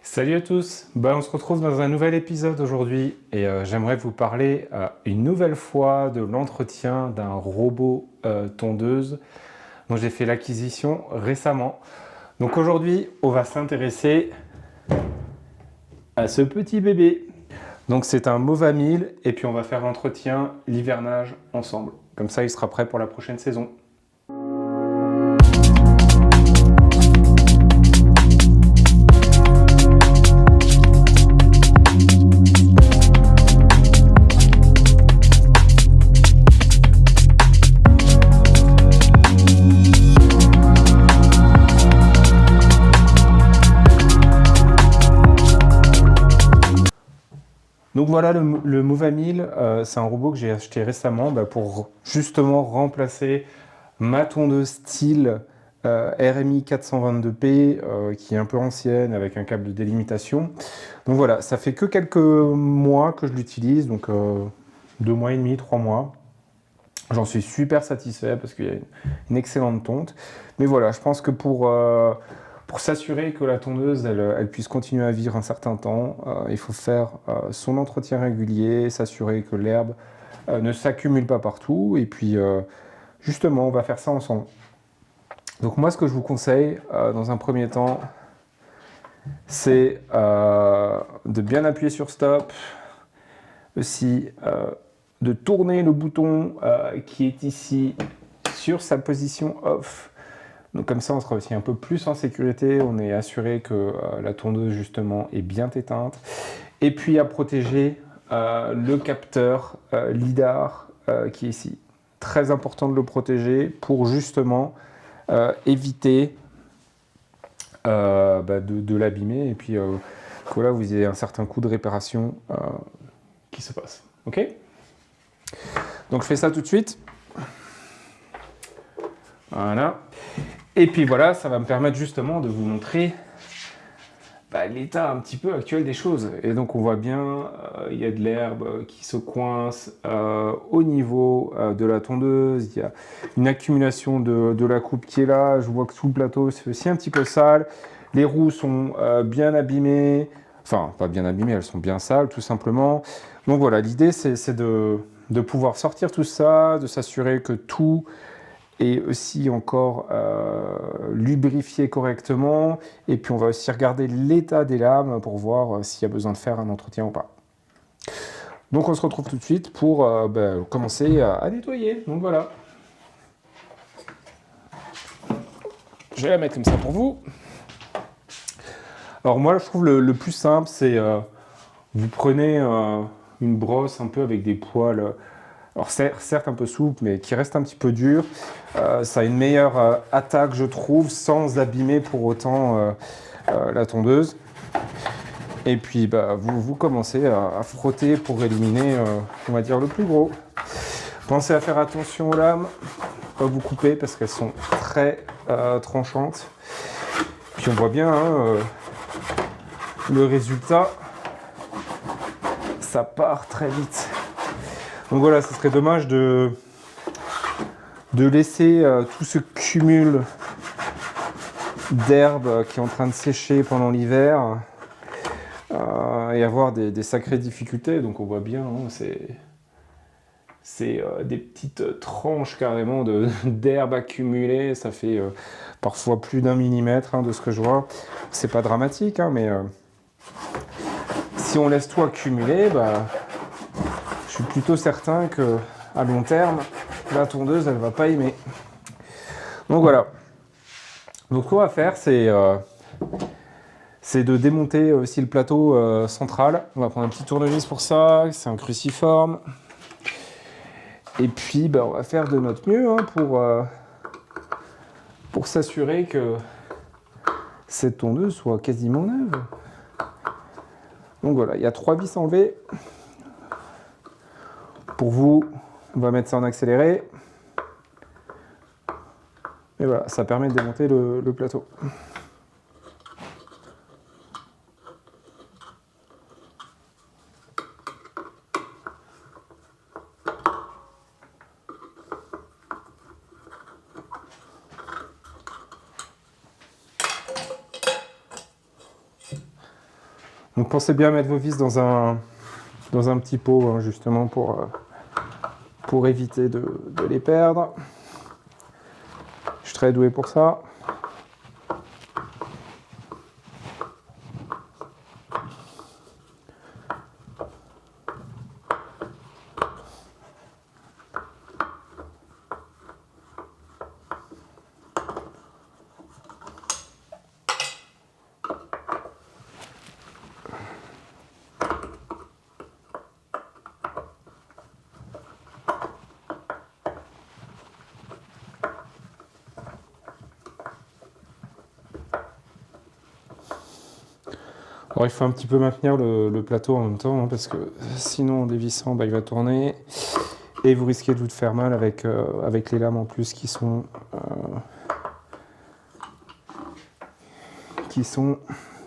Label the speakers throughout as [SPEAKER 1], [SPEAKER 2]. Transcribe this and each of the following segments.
[SPEAKER 1] Salut à tous, on se retrouve dans un nouvel épisode aujourd'hui et j'aimerais vous parler une nouvelle fois de l'entretien d'un robot tondeuse dont j'ai fait l'acquisition récemment. Donc aujourd'hui, on va s'intéresser à ce petit bébé. Donc c'est un Mova 1000 et puis on va faire l'entretien, l'hivernage ensemble. Comme ça, il sera prêt pour la prochaine saison. Donc voilà, le Mova 1000, c'est un robot que j'ai acheté récemment pour justement remplacer ma tondeuse style RMI 422P qui est un peu ancienne avec un câble de délimitation. Donc voilà, ça fait que quelques mois que je l'utilise, donc 2 mois et demi, 3 mois. J'en suis super satisfait parce qu'il y a une excellente tonte. Mais voilà, je pense que pour s'assurer que la tondeuse elle puisse continuer à vivre un certain temps, il faut faire son entretien régulier, s'assurer que l'herbe ne s'accumule pas partout. Et puis justement, on va faire ça ensemble. Donc moi, ce que je vous conseille dans un premier temps, c'est de bien appuyer sur stop, aussi de tourner le bouton qui est ici sur sa position off. Donc comme ça, on sera aussi un peu plus en sécurité. On est assuré que la tondeuse, justement, est bien éteinte. Et puis à protéger le capteur LIDAR qui est ici. Très important de le protéger pour justement éviter de l'abîmer et puis que là, vous ayez un certain coût de réparation qui se passe. Ok ? Donc je fais ça tout de suite. Voilà. Et puis voilà, ça va me permettre justement de vous montrer l'état un petit peu actuel des choses. Et donc on voit bien, il y a de l'herbe qui se coince au niveau de la tondeuse. Il y a une accumulation de la coupe qui est là. Je vois que tout le plateau c'est aussi un petit peu sale. Les roues sont bien abîmées. Enfin, pas bien abîmées, elles sont bien sales tout simplement. Donc voilà, l'idée c'est de pouvoir sortir tout ça, de s'assurer que tout et aussi encore lubrifier correctement. Et puis on va aussi regarder l'état des lames pour voir s'il y a besoin de faire un entretien ou pas. Donc on se retrouve tout de suite pour commencer à nettoyer. Donc voilà. Je vais la mettre comme ça pour vous. Alors moi je trouve le plus simple c'est vous prenez une brosse un peu avec des poils alors certes un peu souple, mais qui reste un petit peu dur. Ça a une meilleure attaque, je trouve, sans abîmer pour autant la tondeuse. Et puis vous commencez à frotter pour éliminer, on va dire, le plus gros. Pensez à faire attention aux lames, pas vous couper parce qu'elles sont très tranchantes. Puis on voit bien le résultat, ça part très vite. Donc voilà, ce serait dommage de laisser tout ce cumul d'herbe qui est en train de sécher pendant l'hiver et avoir des sacrées difficultés. Donc on voit bien, c'est des petites tranches carrément d'herbe accumulée. Ça fait parfois plus d'1 millimètre de ce que je vois. C'est pas dramatique, mais si on laisse tout accumuler, je suis plutôt certain que à long terme, la tondeuse, elle va pas aimer. Donc voilà. Donc ce qu'on va faire, c'est de démonter aussi le plateau central. On va prendre un petit tournevis pour ça, c'est un cruciforme. Et puis on va faire de notre mieux pour s'assurer que cette tondeuse soit quasiment neuve. Donc voilà, il y a 3 vis enlevées. Pour vous, on va mettre ça en accéléré. Et voilà, ça permet de démonter le plateau. Donc pensez bien à mettre vos vis dans un petit pot, hein, justement pour éviter de les perdre. Je suis très doué pour ça. Alors il faut un petit peu maintenir le plateau en même temps, hein, parce que sinon en dévissant, bah, il va tourner. Et vous risquez de vous faire mal avec les lames en plus qui sont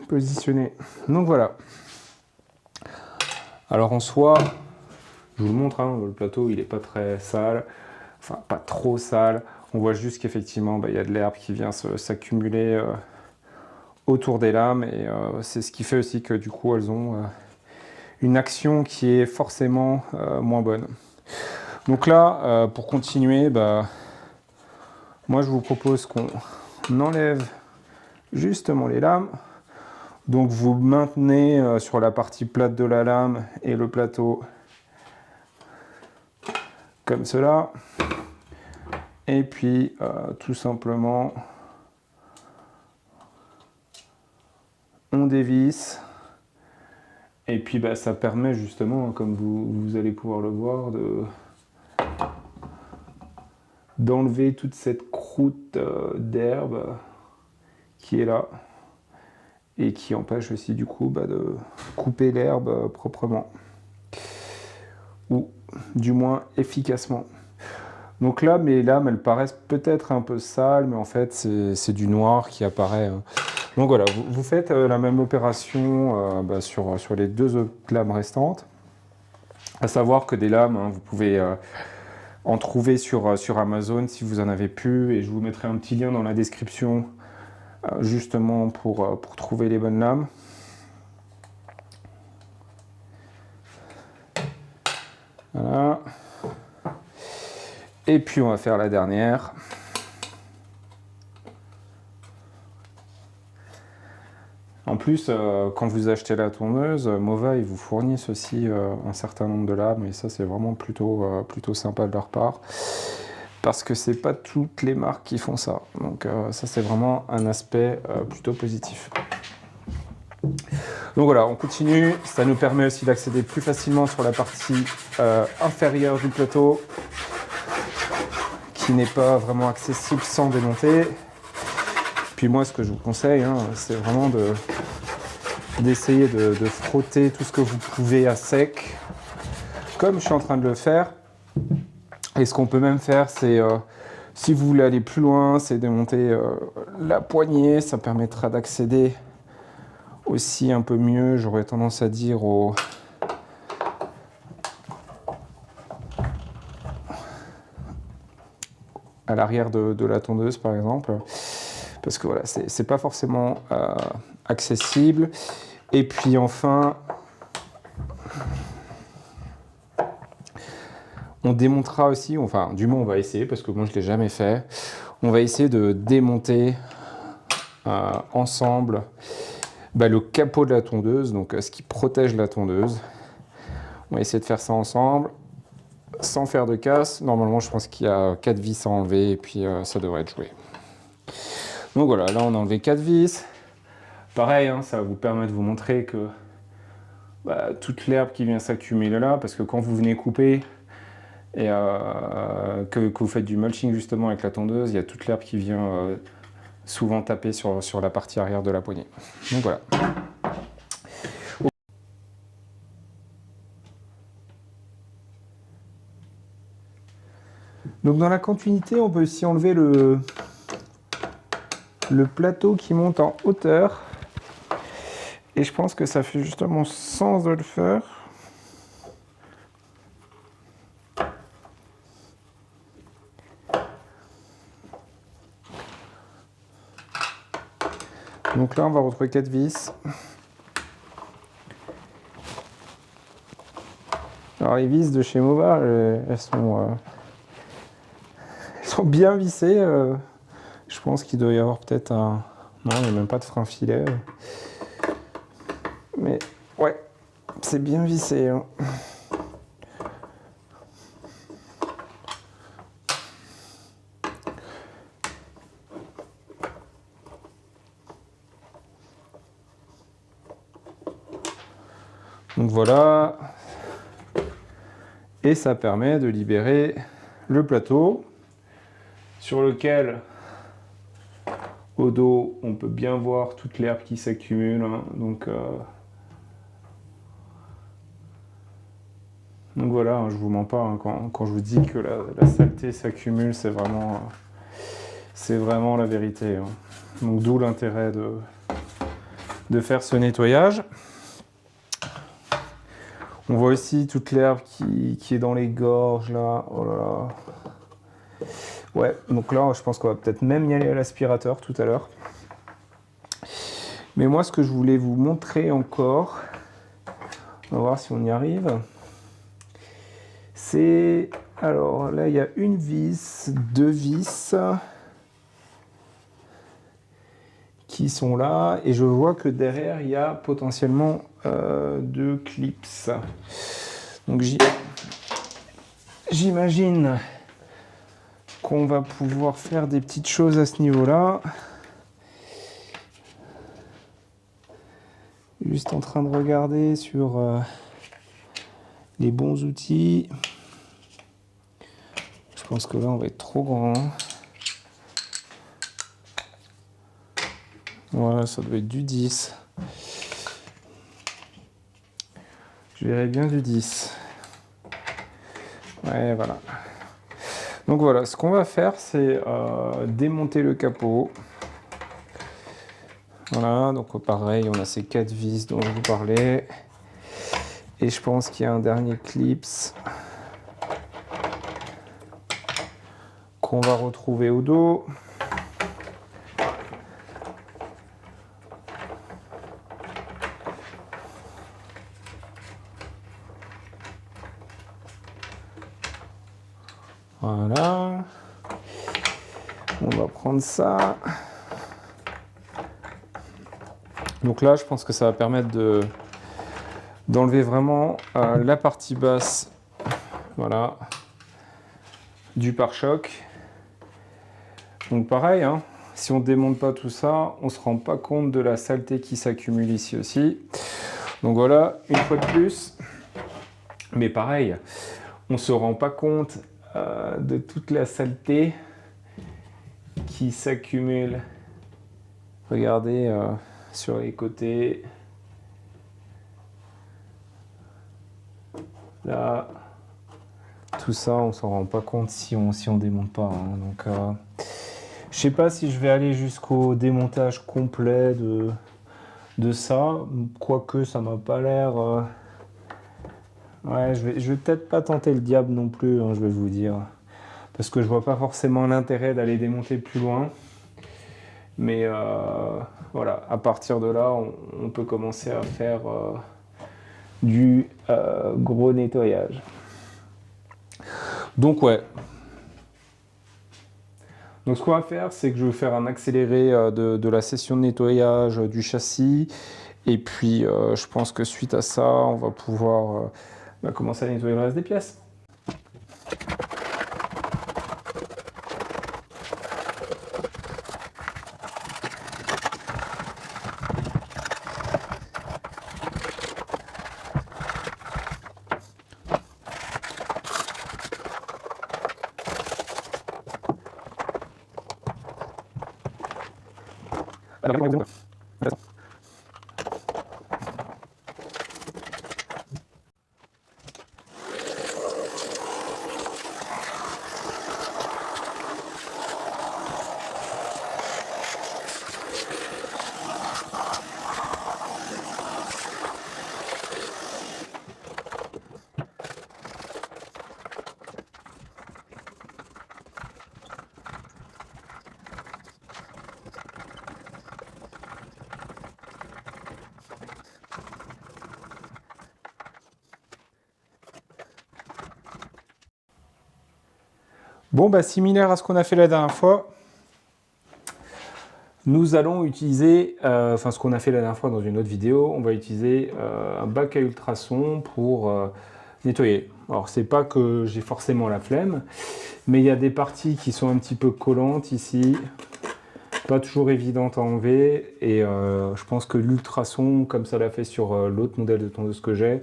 [SPEAKER 1] positionnées. Donc voilà. Alors en soi, je vous le montre, hein, le plateau il n'est pas très sale, enfin pas trop sale. On voit juste qu'effectivement, bah, il y a de l'herbe qui vient s'accumuler autour des lames, et c'est ce qui fait aussi que du coup elles ont une action qui est forcément moins bonne. Donc là, pour continuer, bah, moi je vous propose qu'on enlève justement les lames. Donc vous maintenez sur la partie plate de la lame et le plateau comme cela. Et puis tout simplement, on dévisse. Et puis bah, ça permet justement, comme vous allez pouvoir le voir, d'enlever toute cette croûte d'herbe qui est là et qui empêche aussi du coup bah, de couper l'herbe proprement, ou du moins efficacement. Donc là, mes lames, elles paraissent peut-être un peu sales, mais en fait, c'est du noir qui apparaît, hein. Donc voilà, vous faites la même opération bah, sur les deux autres lames restantes. À savoir que des lames, hein, vous pouvez en trouver sur Amazon si vous en avez plus, et je vous mettrai un petit lien dans la description justement pour trouver les bonnes lames. Voilà. Et puis on va faire la dernière. En plus, quand vous achetez la tondeuse, Mova, ils vous fournissent aussi un certain nombre de lames, et ça c'est vraiment plutôt sympa de leur part, parce que c'est pas toutes les marques qui font ça. Donc ça c'est vraiment un aspect plutôt positif. Donc voilà, on continue. Ça nous permet aussi d'accéder plus facilement sur la partie inférieure du plateau, qui n'est pas vraiment accessible sans démonter. Puis moi, ce que je vous conseille, hein, c'est vraiment d'essayer de frotter tout ce que vous pouvez à sec, comme je suis en train de le faire. Et ce qu'on peut même faire, c'est, si vous voulez aller plus loin, c'est démonter la poignée. Ça permettra d'accéder aussi un peu mieux, j'aurais tendance à dire, à l'arrière de la tondeuse, par exemple. Parce que voilà, c'est pas forcément accessible. Et puis enfin, on démontera aussi, enfin du moins on va essayer, parce que moi je l'ai jamais fait, on va essayer de démonter ensemble bah, le capot de la tondeuse, donc ce qui protège la tondeuse. On va essayer de faire ça ensemble, sans faire de casse. Normalement je pense qu'il y a 4 vis à enlever, et puis ça devrait être joué. Donc voilà, là on a enlevé 4 vis. Pareil, hein, ça va vous permettre de vous montrer que bah, toute l'herbe qui vient s'accumuler là, parce que quand vous venez couper et que vous faites du mulching justement avec la tondeuse, il y a toute l'herbe qui vient souvent taper sur la partie arrière de la poignée. Donc voilà. Donc dans la continuité, on peut aussi enlever le plateau qui monte en hauteur. Et je pense que ça fait justement sens de le faire. Donc là, on va retrouver 4 vis. Alors les vis de chez Mova, elles sont bien vissées. Je pense qu'il doit y avoir peut-être un... Non, il n'y a même pas de frein filet. Mais ouais, c'est bien vissé. Hein. Donc voilà. Et ça permet de libérer le plateau sur lequel, au dos, on peut bien voir toute l'herbe qui s'accumule. Hein. Donc voilà, hein, je vous mens pas, hein, quand je vous dis que la saleté s'accumule, c'est vraiment la vérité. Hein. Donc d'où l'intérêt de faire ce nettoyage. On voit aussi toute l'herbe qui est dans les gorges là. Oh là là. Ouais, donc là je pense qu'on va peut-être même y aller à l'aspirateur tout à l'heure. Mais moi ce que je voulais vous montrer encore, on va voir si on y arrive, c'est... Alors là il y a une vis, deux vis qui sont là et je vois que derrière il y a potentiellement deux clips. Donc j'imagine qu'on va pouvoir faire des petites choses à ce niveau-là. Juste en train de regarder sur les bons outils. Je pense que là on va être trop grand. Ouais, ça doit être du 10. Je verrais bien du 10. Ouais, voilà. Donc voilà, ce qu'on va faire, c'est démonter le capot. Voilà, donc pareil, on a ces 4 vis dont je vous parlais. Et je pense qu'il y a un dernier clip qu'on va retrouver au dos. Voilà. On va prendre ça. Donc là, je pense que ça va permettre d'enlever vraiment la partie basse, voilà, du pare-choc. Donc pareil, hein, si on ne démonte pas tout ça, on ne se rend pas compte de la saleté qui s'accumule ici aussi. Donc voilà, une fois de plus. Mais pareil, on ne se rend pas compte de toute la saleté qui s'accumule. Regardez sur les côtés. Là, tout ça, on s'en rend pas compte si on démonte pas. Hein. Donc, je sais pas si je vais aller jusqu'au démontage complet de ça, quoique ça m'a pas l'air. Ouais, je vais peut-être pas tenter le diable non plus, hein, je vais vous dire, parce que je vois pas forcément l'intérêt d'aller démonter plus loin. Mais voilà, à partir de là, on peut commencer à faire du gros nettoyage. Donc ouais. Donc ce qu'on va faire, c'est que je vais faire un accéléré de la session de nettoyage du châssis. Et puis je pense que suite à ça, on va pouvoir commencer à nettoyer le reste des pièces. Bon, bah, similaire à ce qu'on a fait la dernière fois, nous allons utiliser, enfin ce qu'on a fait la dernière fois dans une autre vidéo, on va utiliser un bac à ultrasons pour nettoyer. Alors c'est pas que j'ai forcément la flemme, mais il y a des parties qui sont un petit peu collantes ici, pas toujours évidentes à enlever, et je pense que l'ultrason, comme ça l'a fait sur l'autre modèle de tondeuse que j'ai,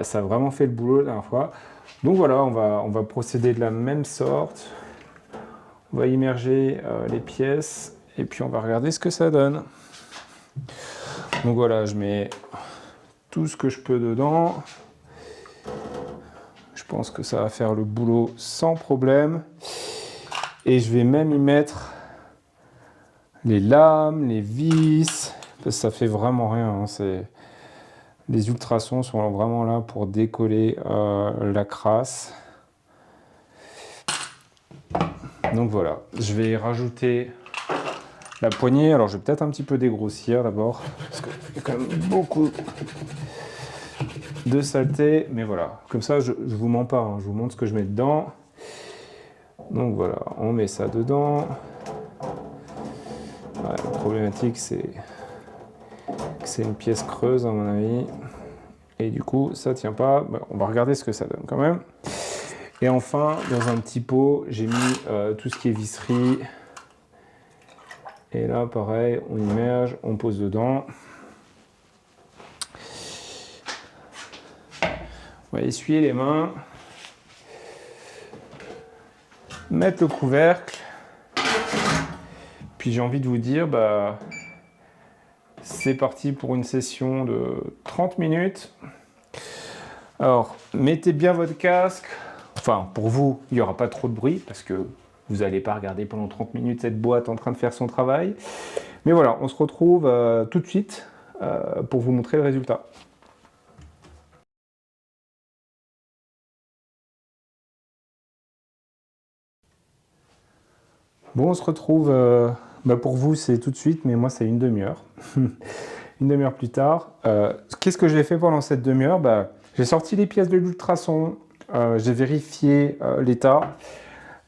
[SPEAKER 1] ça a vraiment fait le boulot la dernière fois. Donc voilà, on va procéder de la même sorte. On va immerger les pièces et puis on va regarder ce que ça donne. Donc voilà, je mets tout ce que je peux dedans. Je pense que ça va faire le boulot sans problème. Et je vais même y mettre les lames, les vis, parce que ça fait vraiment rien. Hein. Les ultrasons sont vraiment là pour décoller la crasse. Donc voilà, je vais rajouter la poignée. Alors je vais peut-être un petit peu dégrossir d'abord, parce qu'il y a quand même beaucoup de saleté. Mais voilà, comme ça je vous mens pas, hein. Je vous montre ce que je mets dedans. Donc voilà, on met ça dedans. Ouais, la problématique c'est que c'est une pièce creuse à mon avis. Et du coup ça tient pas. Bon, on va regarder ce que ça donne quand même. Et enfin, dans un petit pot, j'ai mis tout ce qui est visserie. Et là, pareil, on immerge, on pose dedans. On va essuyer les mains. Mettre le couvercle. Puis j'ai envie de vous dire, bah, c'est parti pour une session de 30 minutes. Alors, mettez bien votre casque. Enfin, pour vous, il n'y aura pas trop de bruit parce que vous n'allez pas regarder pendant 30 minutes cette boîte en train de faire son travail. Mais voilà, on se retrouve tout de suite pour vous montrer le résultat. Bon, on se retrouve, bah pour vous c'est tout de suite, mais moi c'est une demi-heure. Une demi-heure plus tard. Qu'est-ce que j'ai fait pendant cette demi-heure? Bah, j'ai sorti les pièces de l'ultrason, j'ai vérifié l'état,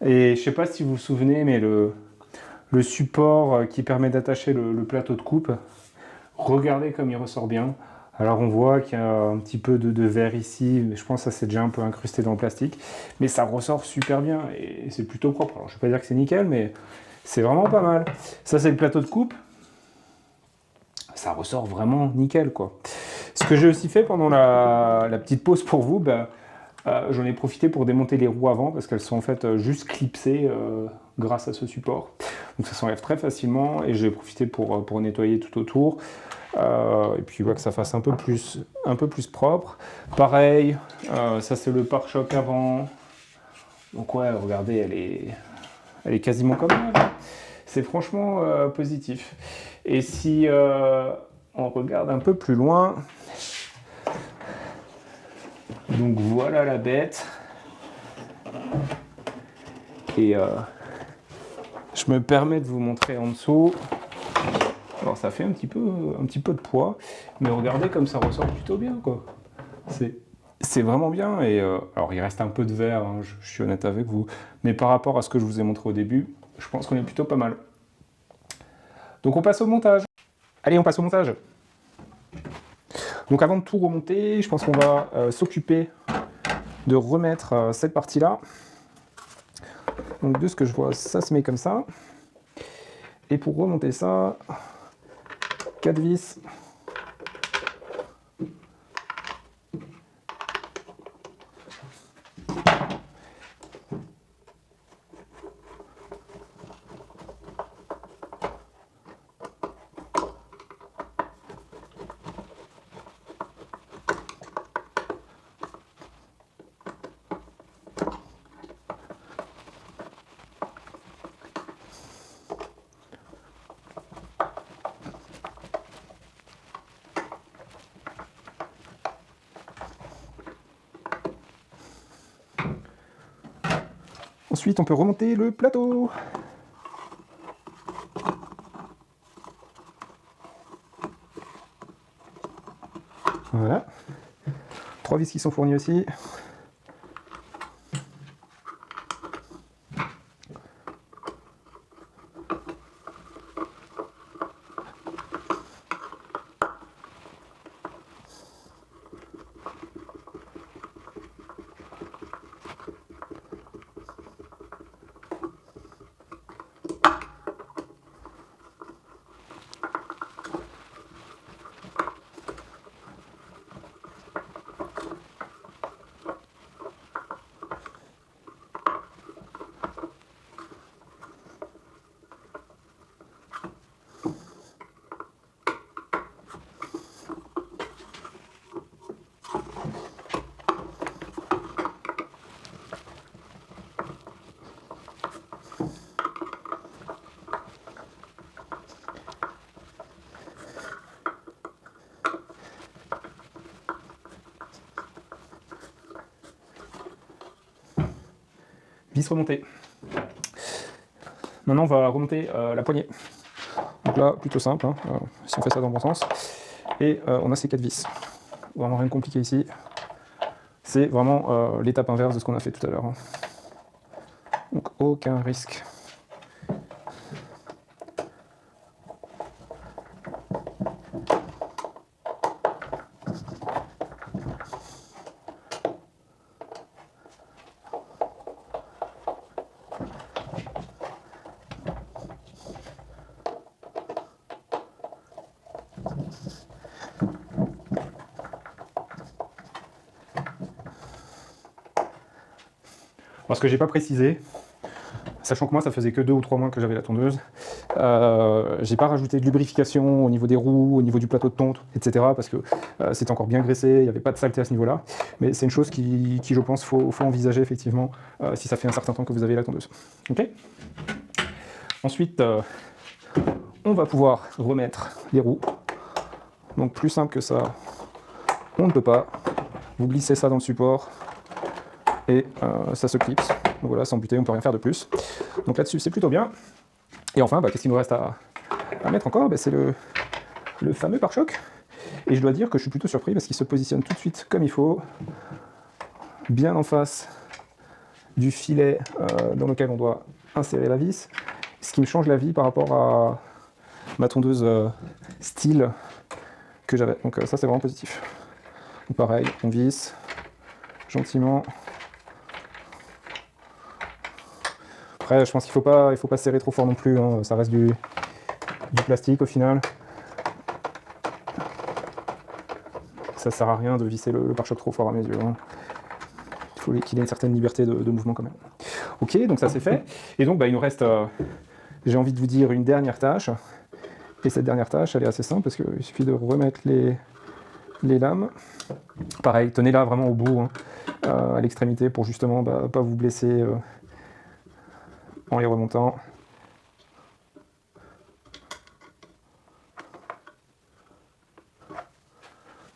[SPEAKER 1] et je ne sais pas si vous vous souvenez, mais le support qui permet d'attacher le plateau de coupe, regardez comme il ressort bien. Alors on voit qu'il y a un petit peu de verre ici, mais je pense que ça s'est déjà un peu incrusté dans le plastique, mais ça ressort super bien et c'est plutôt propre. Alors je ne vais pas dire que c'est nickel, mais c'est vraiment pas mal. Ça c'est le plateau de coupe, ça ressort vraiment nickel quoi. Ce que j'ai aussi fait pendant la petite pause pour vous, bah, j'en ai profité pour démonter les roues avant parce qu'elles sont en fait juste clipsées grâce à ce support. Donc ça s'enlève très facilement et j'ai profité pour nettoyer tout autour. Et puis ouais, que ça fasse un peu plus propre. Pareil, ça c'est le pare-choc avant. Donc ouais, regardez, elle est quasiment comme elle. C'est franchement positif. Et si on regarde un peu plus loin, donc voilà la bête. Et je me permets de vous montrer en dessous. Alors ça fait un petit peu de poids, mais regardez comme ça ressort plutôt bien quoi. C'est vraiment bien. Et alors il reste un peu de verre, hein, je suis honnête avec vous, mais par rapport à ce que je vous ai montré au début, je pense qu'on est plutôt pas mal. Donc on passe au montage. Allez, on passe au montage. Donc avant de tout remonter, je pense qu'on va s'occuper de remettre cette partie-là. Donc de ce que je vois, ça se met comme ça. Et pour remonter ça, 4 vis. Ensuite, on peut remonter le plateau. Voilà. 3 vis qui sont fournies aussi. vis remontée. Maintenant, on va remonter la poignée. Donc là, plutôt simple, hein, si on fait ça dans le bon sens. Et on a ces 4 vis. Vraiment rien de compliqué ici. C'est vraiment l'étape inverse de ce qu'on a fait tout à l'heure. Hein. Donc aucun risque. Parce que j'ai pas précisé, sachant que moi ça faisait que 2 ou 3 mois que j'avais la tondeuse, j'ai pas rajouté de lubrification au niveau des roues, au niveau du plateau de tonte, etc. parce que c'était encore bien graissé, il n'y avait pas de saleté à ce niveau-là. Mais c'est une chose qui je pense, faut envisager effectivement si ça fait un certain temps que vous avez la tondeuse. Ok. Ensuite, on va pouvoir remettre les roues. Donc plus simple que ça, on ne peut pas. Vous glissez ça dans le support et ça se clipse. Donc voilà, sans buter, on ne peut rien faire de plus. Donc là-dessus, c'est plutôt bien. Et enfin, qu'est-ce qu'il nous reste à mettre encore? C'est le fameux pare-choc. Et je dois dire que je suis plutôt surpris parce qu'il se positionne tout de suite comme il faut, bien en face du filet dans lequel on doit insérer la vis. Ce qui me change la vie par rapport à ma tondeuse style que j'avais. Donc ça, c'est vraiment positif. Donc pareil, on visse gentiment. Après, je pense qu'il ne faut pas serrer trop fort non plus, hein. Ça reste du plastique au final. Ça sert à rien de visser le pare-choc trop fort à mes yeux. Hein. Il faut qu'il ait une certaine liberté de mouvement quand même. Ok, donc ça c'est fait. Et donc il nous reste, j'ai envie de vous dire, une dernière tâche. Et cette dernière tâche, elle est assez simple parce qu'il suffit de remettre les lames. Pareil, tenez-la vraiment au bout, hein, à l'extrémité, pour justement pas vous blesser en les remontant.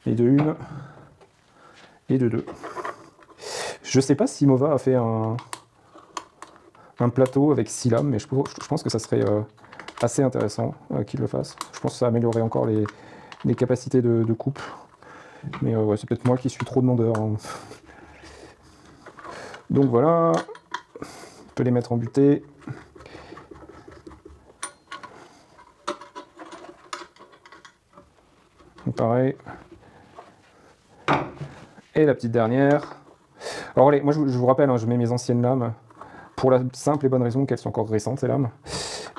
[SPEAKER 1] Et de une, et de deux. Je sais pas si Mova a fait un plateau avec 6 lames, mais je pense que ça serait assez intéressant qu'il le fasse. Je pense que ça améliorerait encore les capacités de coupe. Mais ouais, c'est peut-être moi qui suis trop demandeur. Hein. Donc voilà, on peut les mettre en butée. Donc pareil. Et la petite dernière. Alors allez, moi je vous rappelle, hein, je mets mes anciennes lames pour la simple et bonne raison qu'elles sont encore récentes, ces lames,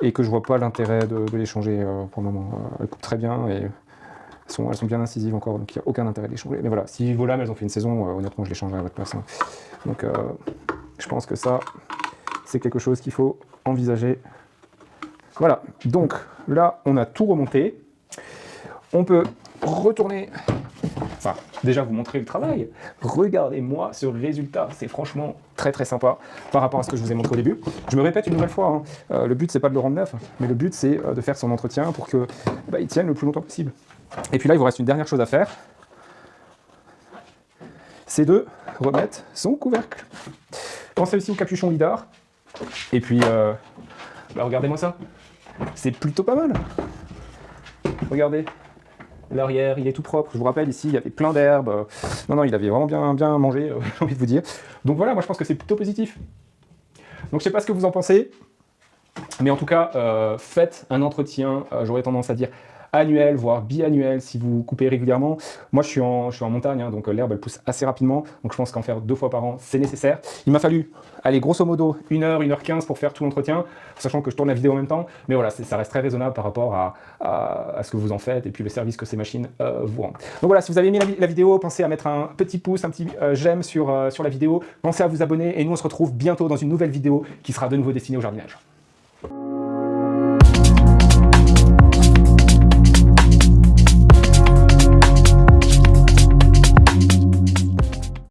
[SPEAKER 1] et que je vois pas l'intérêt de les changer pour le moment. Elles coupent très bien et elles sont bien incisives encore, donc il n'y a aucun intérêt de les changer. Mais voilà, si vos lames elles ont fait une saison, honnêtement je les changerai à votre place. Hein. Donc je pense que ça, c'est quelque chose qu'il faut envisager. Voilà, donc là on a tout remonté. On peut retourner, enfin déjà vous montrer le travail. Regardez-moi ce résultat, c'est franchement très très sympa par rapport à ce que je vous ai montré au début. Je me répète une nouvelle fois, hein, le but c'est pas de le rendre neuf, mais le but c'est de faire son entretien pour que il tienne le plus longtemps possible. Et puis là il vous reste une dernière chose à faire, c'est de remettre son couvercle. Pensez aussi au capuchon lidar, et puis regardez-moi ça, c'est plutôt pas mal. Regardez. L'arrière, il est tout propre. Je vous rappelle, ici, il y avait plein d'herbes. Non, il avait vraiment bien mangé, j'ai envie de vous dire. Donc voilà, moi je pense que c'est plutôt positif. Donc je sais pas ce que vous en pensez, mais en tout cas, faites un entretien, j'aurais tendance à dire annuel, voire biannuel, si vous coupez régulièrement. Moi, je suis en montagne, hein, donc l'herbe, elle pousse assez rapidement. Donc je pense qu'en faire 2 fois par an, c'est nécessaire. Il m'a fallu, allez, grosso modo, 1h15 pour faire tout l'entretien, sachant que je tourne la vidéo en même temps. Mais voilà, ça reste très raisonnable par rapport à ce que vous en faites et puis le service que ces machines vous rendent. Donc voilà, si vous avez aimé la vidéo, pensez à mettre un petit pouce, un petit j'aime sur la vidéo. Pensez à vous abonner et nous, on se retrouve bientôt dans une nouvelle vidéo qui sera de nouveau destinée au jardinage.